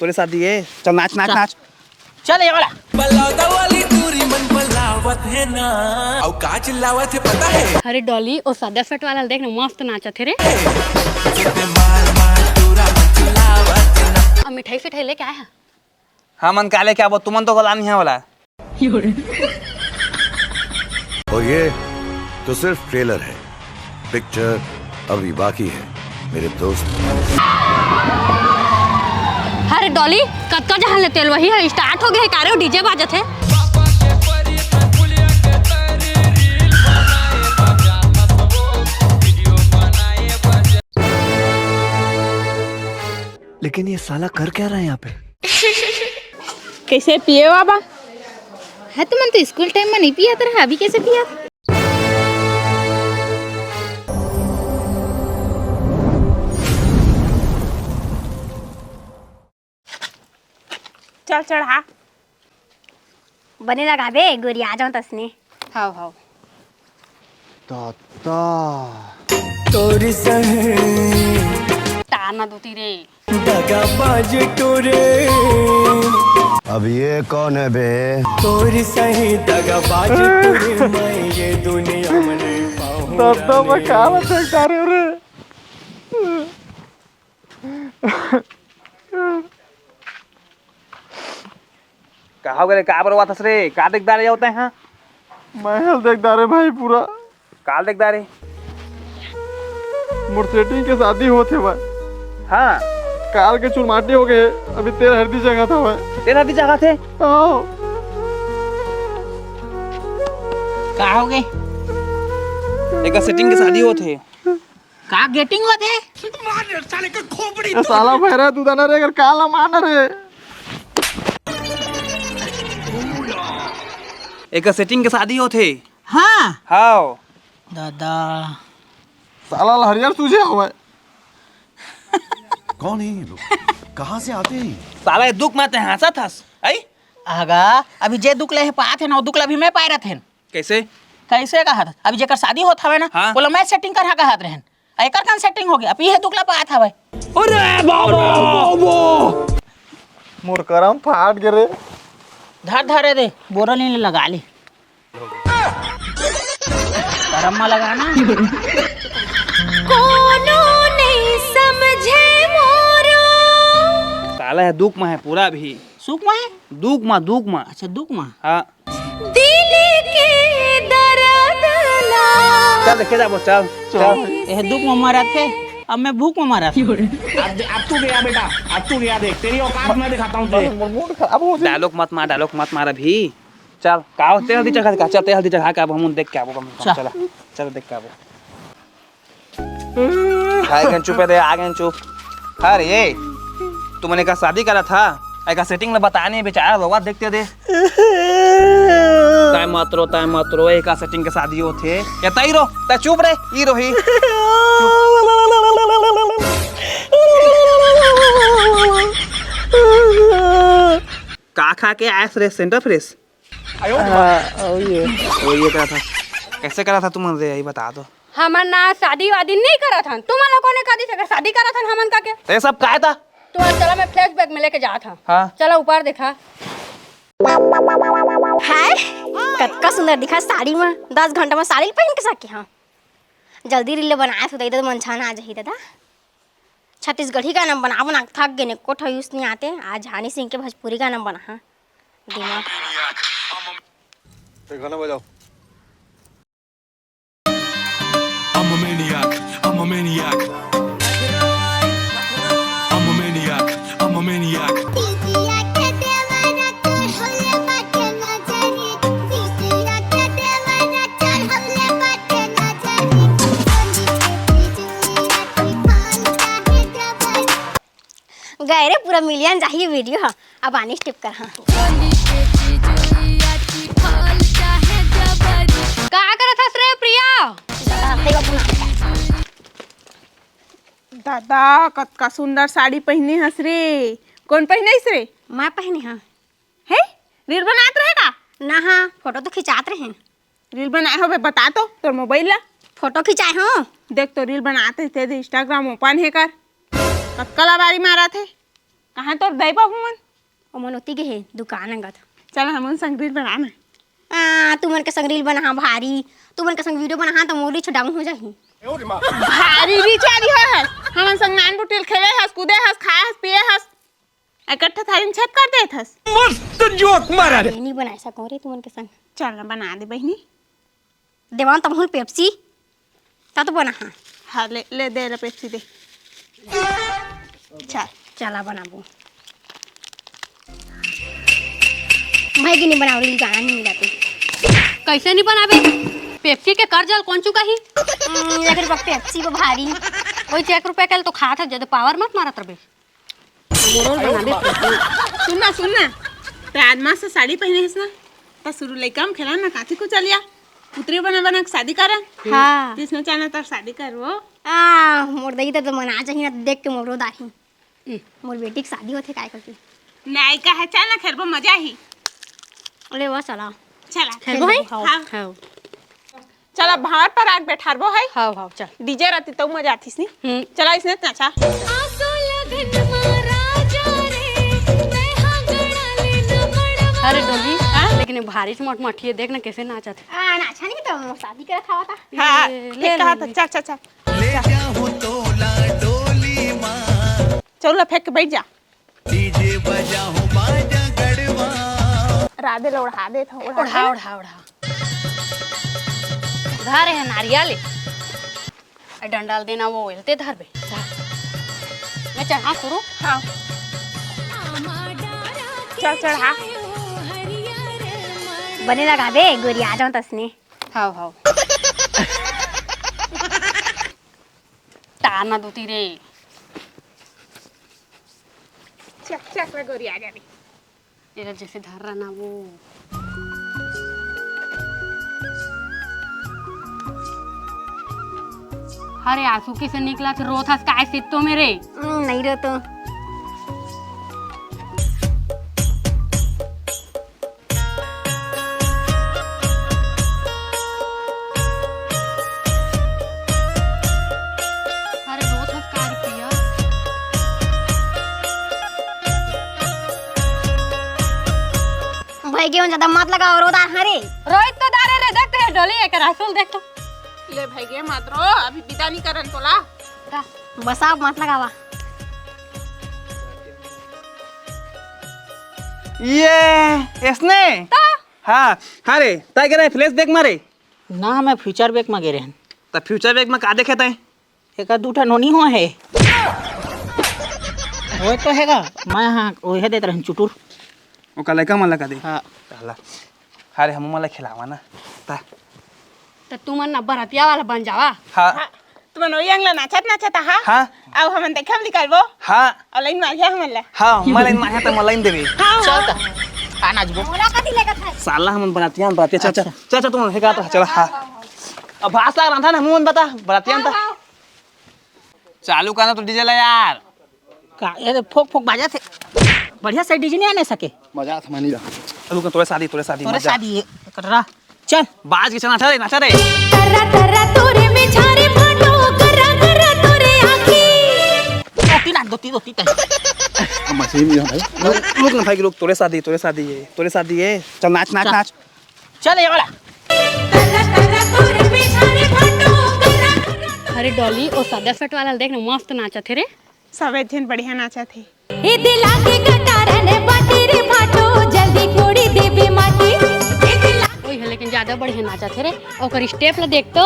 तोरे शादी है, चल नाच नाच नाच। चल ये वाला बलौदा वाली दूरी मन बलावत है ना, औ का चिल्लावत है पता है। अरे डॉली ओ सादा सेट वाला देख ना मस्त नाचत है रे। माल माल पूरा मन चिल्लावत है ना। अब मिठाई फिठाई लेके आया है। हाँ मन काले क्या बोल, तुमन तो गला नहीं है वाला। और ये तो सिर्फ ट्रेलर है, पिक्चर अभी बाकी है मेरे दोस्त। अरे डॉली कत्का जहाँ ले तेल वही है, स्टार्ट हो गया है कारे डीजे बाजत है। लेकिन ये साला कर क्या रहा है यहाँ पे? कैसे पिए बाबा? है तुम तो स्कूल टाइम में नहीं पिया था, अभी कैसे पिया? चल चढ़ा बने लगा बे गोरी आ जाऊं तसने। हाउ हाउ ताता तोरी सहे ताना दूती रे दगा बाज तोरे, अब ये कौन है बे? तोरी सही दगा बाज तोरे, मैं ये दुनिया में नहीं पाऊं। दादा मैं क्या बता रहे रे? कहा गए का बरवा थस रे, का देखदारे होते हैं? मैं हल देखदारे भाई पूरा काल देखदारे मुर्सेटिंग के शादी होते भाई। हाँ काल के चुरमाटी हो गए, अभी तेरा हरदी जगह था भाई। तेरा भी जगह थे। आओ का हो गए? एक सेटिंग के शादी होते का गेटिंग होते? ये साला भैरा तू दाना रे, अगर काला माना रे। एक सेटिंग के शादी होते। हाँ हाँ दादा साला हरियर तुझे हुआ है। कौन है ये लोग? कहाँ से आते हैं? साला ये दुख माते हंसा थस आई। आगा अभी जे दुख ले पात है ना, वो दुख भी मैं पाए रहते हैं। कैसे कैसे कहा था? अभी जेकर शादी होत हवे ना, हाँ। बोला मैं सेटिंग कर कहत रहन, एकर कन सेटिंग हो गया, अब ये दुखला पात हवे। अरे बाबा मोर करम फाट गिरे। धर धरे दे बोरा लेने लगा ले, गरम में लगाना। कोनो नहीं समझे मोरो। साला है दुख में है पूरा भी। सुख में दुख में। अच्छा दुख में। हाँ दिल के दर्द ला। चल देखे जा चल चल। यह दुख में मरा थे, अब मैं भूख में मरा था। अब तू गया बेटा, अब तू गया, देख तेरी औकात मैं दिखाता हूँ तुझे। मूड खराब हो जाए। डायलॉग मत मार अभी। चल का तेल हल्दी चढ़ा का, चल तेल हल्दी चढ़ा के अब हम देख के आबो। चल चल देख के आबो। खाए गन चुप दे आ गन चुप। अरे ये तुमने का शादी करा था, ऐसा सेटिंग में बताने बेचारा लोग देखते दे। टाइम मत रो एक सेटिंग के शादी होते या तई रो ता चुप रे ई रो ही का खा के आया फ्रेश सेंटर फ्रेश। ये करा था, कैसे करा था तुम रे यही बता दो। हमन ना शादी वादी नहीं करा था, तुम लोगों ने कदी से शादी करा था हमन का के? ते सब काय था? तो चला मैं फ्लैशबैक में लेके जा था। हाँ चला ऊपर देखा। हाय कतका सुंदर दिखा साड़ी में, 10 घंटा में साड़ी पहन के सके। हाँ जल्दी रील बनाया तो इधर मन छाना आ जाही दादा। छत्तीसगढ़ी गाना बना थक गए, को ठयूस नहीं आते। आज हानी सिंह के भोजपुरी गाना बना। हाँ दिमाग गाना बजाओ। I'm a maniac, I'm a maniac. I'm a maniac, I'm a maniac. गए रे पूरा मिलियन चाहिए वीडियो। हाँ अब आनी स्टिप कर। हाँ क्या करत हस रे प्रिया? दादा कतका सुंदर साड़ी पहनी हस रे। कौन पहनिस रे? मैं पहनी। हाँ है रील बनात रहेगा ना। हाँ फोटो तो खिंचात रहे। रील बनाए हो बता तो तोर मोबाइल ला। फोटो खिंचाए हो देख तो रील बनाते थे, इंस्टाग्राम ओपन है कर। कतका ला बारी मारा थे कहाँ तो दई बाबू मन ओ मनोती के है दुकान अंगत चल हम संग रील बनाना तू मन के संग रील बना भारी तू मन के संग वीडियो बना तो मोरी डाउन हो जाही भारी रिचारी है हम संग नान बुटिल खेले हस कूदे हस खाए हस पिए हस इकट्ठा थाली में छत कर देत हस नहीं बना सको रे तू मन के संग चल ना बना दे बहनी देवान तमहुल पेप्सी ता तो बना हाँ ले दे रे पेप्सी दे चल चला बनाबो भाई की नहीं बनाओ रील गाना नहीं मिला तो कैसे नहीं बनाबे पेप्सी के कर जल कौन चुका ही लेकिन पेप्सी को भारी वही 1 रुपया के तो खा था जब पावर मत मारत रबे मोरोल बनाबे सुनना राजमा से साड़ी पहने हस ना तो शुरू लइका में खेला ना काथी को चलिया पुत्री बना के शादी करा हाँ जिसने चाहना तो शादी कर वो मोर दई तो मना चाहिए ना देख के मोरो दाही मोर बेटी की शादी होथे काय करती नहीं का है चल ना खेलबो मजा ही अरे वाह चला चला खेलबो है हाँ हां चला भाट पर आग बैठारबो है हां हां चल डीजे रहती तो मजा आतीस नी चला इसने नाचा अरे डोली लेकिन भारी से मठिए देख ना कैसे नाचत है नाचा नहीं तो शादी करे खावा था हाँ ले कहा था चल चल चल ले जाऊं तोला डोली मां चल फेंक के बैठ जा डीजे बजाऊं बाजा गड़वा राधे लोढ़ा दे था उड़ा उधार है नारियल डंडाल देना वो हिलते धर बे मैं चढ़ा करूँ हाँ चल चढ़ा बने लगा बे गोरी आ जाऊं तसने हाउ ताना दूती रे चक रे गोरी आ जा तेरा जैसे धर रहा ना वो अरे आंसू किसे निकला तो रो था काय से तो मेरे नहीं रो तो अरे रो था काय पिया भाई के ज्यादा मत लगाओ रोदा हरे रोहित तो दारे रे देखते है डोली एक रासुल देख तो ले भाई गे मत रो अभी विदा नहीं करन तोला बस आप मत लगावा ये इसने हाँ हाँ रे ताई कह रहे फ्लैश बैक मारे ना मैं फ्यूचर बैक में गे रहन तो फ्यूचर बैक में का देखे थे एक दूठा नोनी हो है वो तो हैगा मैं हाँ ओहे देत रहन चुटुर वो का लड़का मला का दे हाँ चला अरे हम मला खिलावा ना ता तो तुम ना बरतिया वाला बन जावा हाँ तुम नोई अंगला नाचत हाँ हाँ अब हम देखम निकालबो हाँ ऑनलाइन मारिया हमला हाँ मलाई माहे तो मलाई देबे चल त आना जबो मोला कथि लेगा था साला हम बरातियान चल तुम है का तो चल हाँ अब भास लग रहा था ना मुंह बता बरातियान था चालू करना तो डीजे ला यार का ये फोक बाजा थे बढ़िया से डीजे नहीं आने सके मजा था मानी ला रुक तोरे शादी तोरे मजा शादी कर रहा चल बाज के चना नाचा रे तोरे में झारे फाटो करा तोरे आखी दोती तय हम मछली में भाई रुक ना भाई रुक तोरे शादी है चल नाच चल ये वाला अरे डॉली ओ सदा सेट वाला देख ना मस्त नाचा थे रे सब दिन बढ़िया नाचा थे ए दिला के कटारन बाटी रे फाटो जल्दी कोड़ी देबे माटी ए दिला ओए है लेकिन ज्यादा बढ़िया नाचा थे रे ओकर स्टेप ला देख तो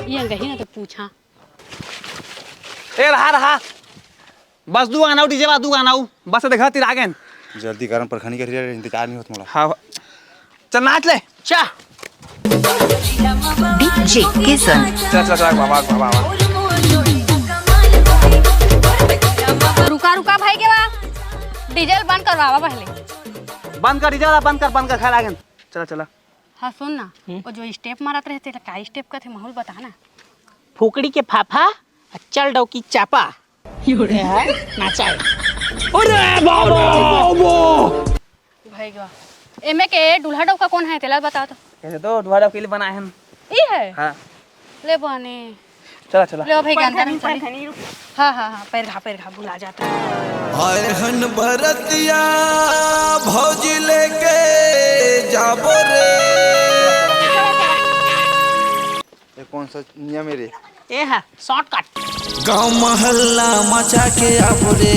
ये गही ना तो पूछा ए रहा बस दू गाना डीजे बा दू गाना बस देखा तिर आगे जल्दी कारण पर खानी कर इंतजार नहीं होता मोला हाँ चल नाच ले चा डीजे किशन चल बाबा रुका भाई के बा डीजल बंद करवावा पहले बंद कर डीजे वाला बंद कर खा आगे चला हाँ सुन ना वो जो स्टेप मारत रहते का स्टेप का थे माहौल बता ना फुकड़ी के फाफा चल डौकी चापा नाचा है भाई के बा एमे के दूल्हा डौका कौन है तेला बता तो कैसे तो दुआरा के लिए बनाए हैं ई है हाँ ले बने चला ले भाई गाना पर खनी रुक हाँ हाँ हाँ, पैर घा भुला जाता है। आए हन भरतिया भौजी लेके जाबो रे। ये कौन सा नियम मेरे? ये है शॉर्टकट। गांव मोहल्ला मचा के आबो रे।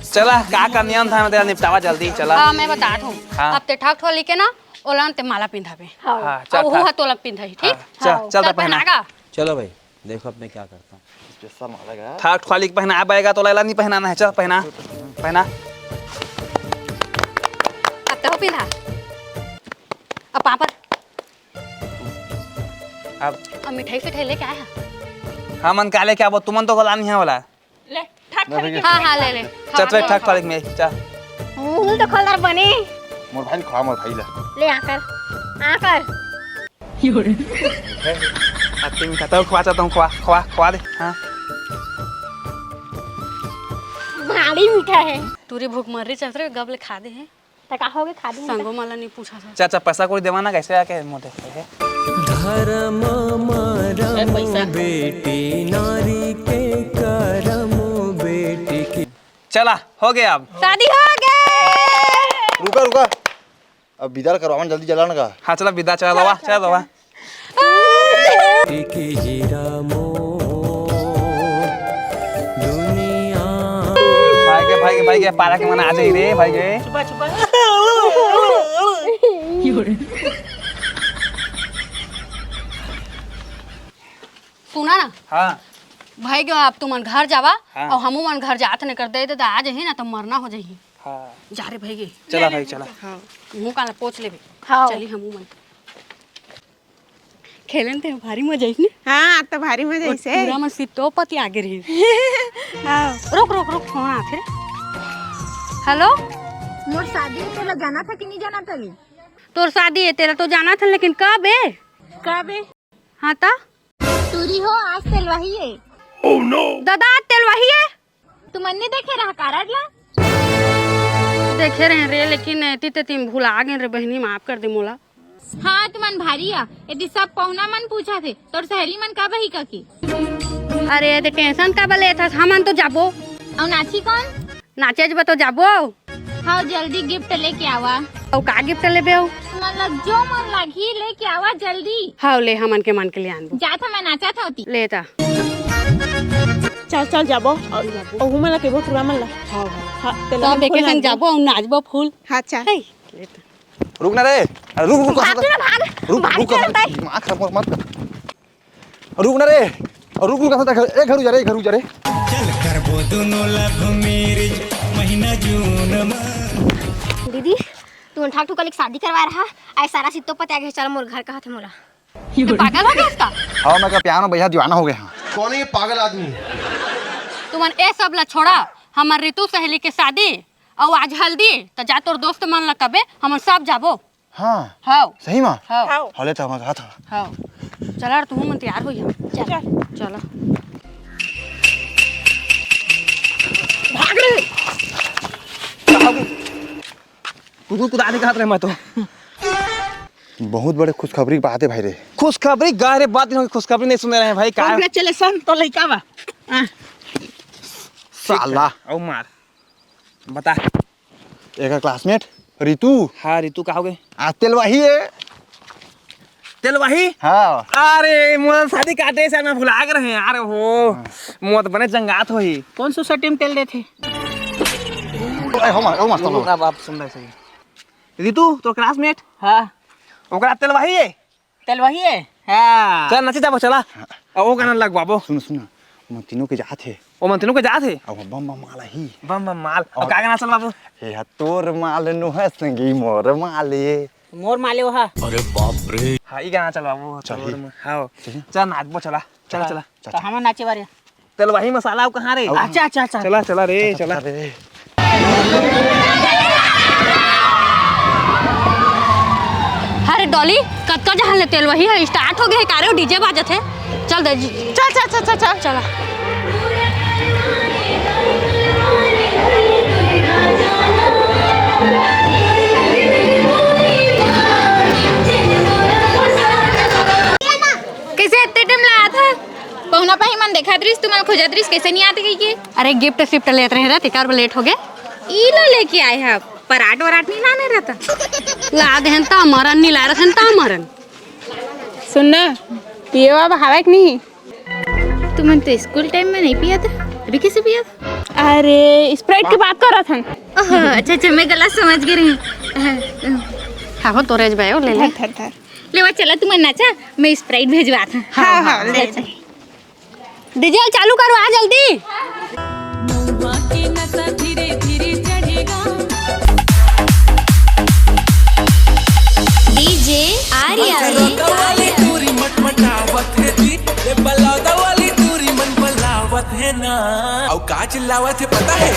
चला का नियम था मैं तेरा निपटावा जल्दी चला। हाँ मैं बता दूँ। हाँ। अब ते ठाक ठोली के ना ओलन ते माला पिंधावे। हाँ अब वो है तोला पिंधाई ठीक। चल पहना। चलो भाई देखो अब मैं क्या करता हूँ। थाक खाली पहना आएगा तो लैला नहीं पहनाना है। चल पहना पहना। अब तो पिंधा। अब पापड़। अब मिठाई फिठाई लेके आया। हाँ मन काले क्या बोल तुमन तो गला नहीं है वाला। ले ठाक ठाक। हाँ ले चल ठाक खाली में चल। मुंह तो खोलदार बने। मोर भाई खा मोर भाई ले आकर आते मीठा तो खवा चाहता हूँ खवा दे। हाँ भारी मीठा है। तुरी भूख मर रही चल रही गबले खा दे हैं। तका होगे खा दी संगो माला नहीं पूछा था। चाचा पैसा कोई देवाना कैसे आके मोटे धर्म मरम बेटी नारी के करम बेटी की। चला हो गया अब शादी हो गए। रुका अब विदा करवावन जल्दी चलाना का। हाँ चला विदा चला दवा की हीरा मो दुनिया। भाई के पारा के मना आ जाई रे भाई के। छुपा सुना ना। हाँ भाई के अब तुम घर जावा हाँ। और हमू मन घर जात न कर दे तो आ जाही ना तो मरना हो जाही। हाँ जा रे भाई के। चला भाई चला। मुंह काला पोछ लेबे। हाँ। चली हमू मन खेलन ते भारी मजा आई ने। हाँ तो भारी मजा से। पूरा मन सितो पति आगे रही। हाँ रुक फोन आथे। हेलो मोर शादी है तेरा जाना था कि नहीं जाना था? तोर शादी है तेरा तो जाना था लेकिन कब है? कब है? हाँ ता तुरी हो आज तेलवाही है। ओह नो दादा तेल वही है। तुम अन्य देखे रहा कारडला देखे रहे रे लेकिन एती ते तुम भूला गए रे बहनी माफ कर दे मोला। हाँ तुमन भारी है यदि सब पहुना मन पूछा थे तोर सहेली मन का बही का की। अरे ते टेंशन का बले था हमन तो जाबो। और नाची कौन? नाचे जब तो जाबो। हाँ जल्दी गिफ्ट लेके आवा। और का गिफ्ट लेबे हो? मतलब जो मन लगी लेके आवा जल्दी। हाँ ले हमन के मन के लिए आनबो। जा था मैं नाचा था होती। लेता चल जाबो और घूमे ला के बहुत रामन ला। हाँ हाँ सब एके संग जाबो और नाचबो फूल। हाँ चल। रुक ना रे रुक भाग दिमाग खराब मत कर। रुक ना रे रुक एक घर जा रे चल करबो दोनों लव मैरिज महीना जून में। दीदी तू ठाक ठुक शादी करवा रहा आई सारा सितो पता है चल मोर घर का थे मोला। पागल हो गया उसका? हाँ मैं का पियानो भैया दीवाना हो गया। कौन है ये पागल आदमी? तुमन ए सब ला छोड़ा हमर ऋतु सहेली के शादी और आज हल्दी तो जा तोर दोस्त मन ला कबे हम सब जाबो। हाँ हाँ सही माँ हाँ हले तो हम कहा था। हाँ चला तू मन तैयार हो जा। चला भाग रे। तू दादी कहा मैं तो बहुत बड़े खुशखबरी की बात है भाई रे। खुशखबरी गा रे बात खुशखबरी नहीं सुन रहे हैं भाई। कांग्रेचुलेशन तो लइका बा। साला ओ मार बता। एक क्लासमेट रितु। हाँ रितु कहोगे? आज तेलवाही है। तेलवाही? हाँ अरे मोर शादी काटे से मैं भुला गए रहे यार। हो मोत बने जंगात हो ही। कौन सोसाइटी में तेल दे थे? हो मस्त लोग अब आप सुन रहे सही। रितु तो क्लासमेट? हाँ ओकरा तेलवाही है। तेल वही है। हाँ चल नचे जाबो चला। ओ गाना लगवाबो। सुन हम तीनों के जा थे। ओ मन तीनों के जा थे। अब बम माला ही बम माल और का गाना चल बाबू? हे तोर माल नु है संगी मोर माले। मोर माले वहा। अरे बाप रे। हाँ ई गाना चल बाबू। चल हाँ चल नाचबो चला। चला तो हम नाचे बारे। तेलवाही मसाला कहाँ रे? अच्छा चला रे चला। अरे डॉली कत्का जहाँ ले तेल वही है स्टार्ट हो गया है कारे डीजे बाजत है। चल दे चल चला कैसे इतने टाइम लाया था? पहुना पाही मन देखा दृश्य तुम्हारा खोजा दृश्य कैसे नहीं आते गई अरे गिफ्ट शिफ्ट लेते रहे रहते कार लेट हो गए ई लो लेके आए हैं पराठ वराठ नहीं लाने रहता ला दे ता मरन नहीं ला रहा ता मरन सुनना पिए हुआ हवा कि नहीं? तुमने तो स्कूल टाइम में नहीं पिया था अभी कैसे पिया था? अरे स्प्राइट की बात कर रहा था। अच्छा अच्छा मैं गलत समझ गई हाँ हो तो रेज भाई ले ले ले वो चला तुम्हें नाचा मैं स्प्राइट भेजवा था। हाँ हाँ ले डीजे चालू करो आ जल्दी। डीजे आर्या काच लावत पता है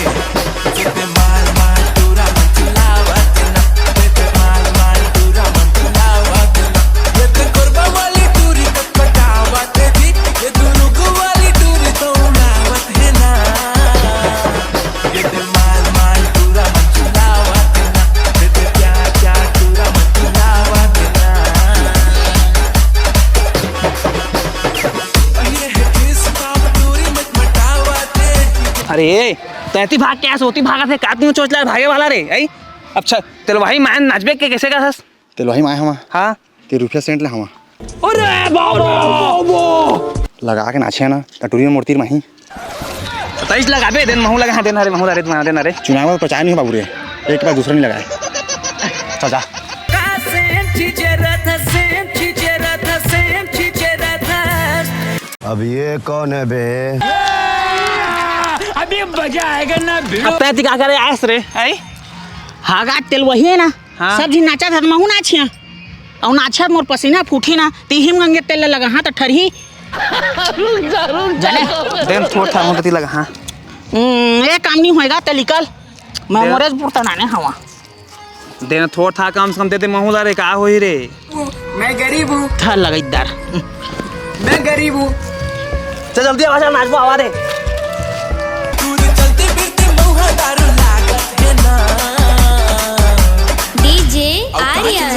माल माल पूरा मत लावत ना माल माल पूरा मत लावत ना ये कोरबा वाली टूरी पटावत जी ये दुनुगु वाली टूरी तो लावत है ना ये माल माल पूरा मत लावत ना ये क्या क्या पूरा मत लावत ना ये किस बात टूरी मत मटावत। अरे तैती भाग क्या सोती भागा थे कात नहीं चोचला भागे वाला रे आई अच्छा तेल वही मान नाचबे के कैसे का हस तेल वही माए हमा हाँ ते रुपया सेंट ले हमा अरे बाबो लगा के नाचे ना टटुरी में मूर्ति माही तईस लगाबे देन महू लगा देन रे महू रे देन देन रे चुनाव में प्रचार नहीं बाबू रे एक के बाद दूसरा नहीं लगाए चल जा अब ये कौन है बे? अभी मजा आएगा ना अब तैती का करे आस रे आई हागा तेल वही है ना। हाँ। सब जी नाचा था महू नाचिया और नाचा मोर पसीना फूटी ना तीहिम गंगे तेल लगा हाँ तो ठरही जाने देन थोड़ था मुंह लगा हाँ ये काम नहीं होएगा तो निकल मैं मोरेज पुरता नाने हवा देन थोड़ था कम से कम देते महू रे का होई रे मैं गरीब हूँ ठर लगाईदार मैं गरीब हूँ चल जल्दी आवाज नाचबो आवा रे डीजे आर्या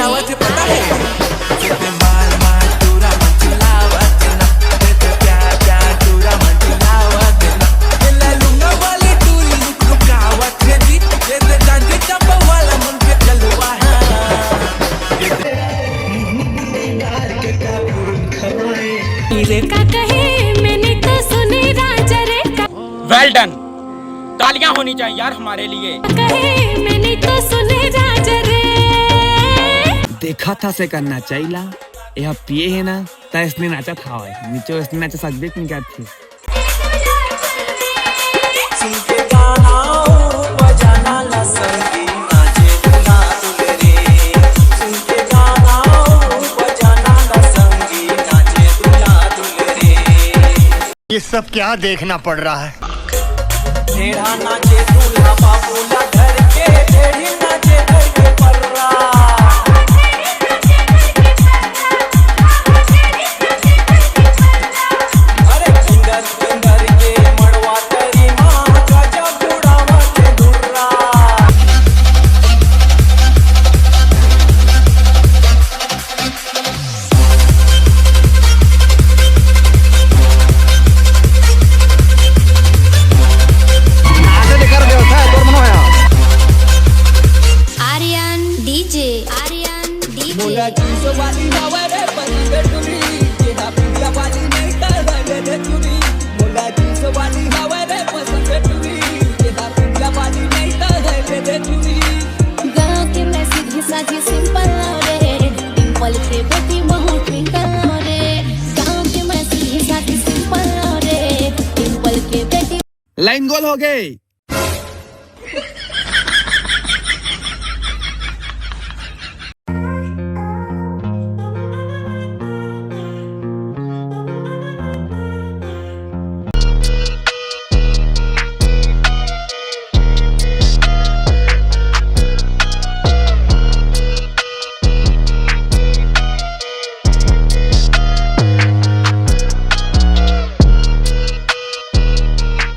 का कहे मैंने तो सुने राजा रे वेल डन तालियां होनी चाहिए यार हमारे लिए कहे मैंने तो सुने राजा रे देखा था से करना चाहिए यह पिए है ना ता इसने नाचा था नीचे इसने नाचा सकबे नहीं क्या थी ये सब क्या देखना पड़ रहा है? गाँव के मैं सीधी साधी सिंपल रे डिंपल के बेटी महू ट्विंकल रे गाँव के मैं सीधी साधी सिंपल रे डिंपल के बेटी लाइन गोल हो गई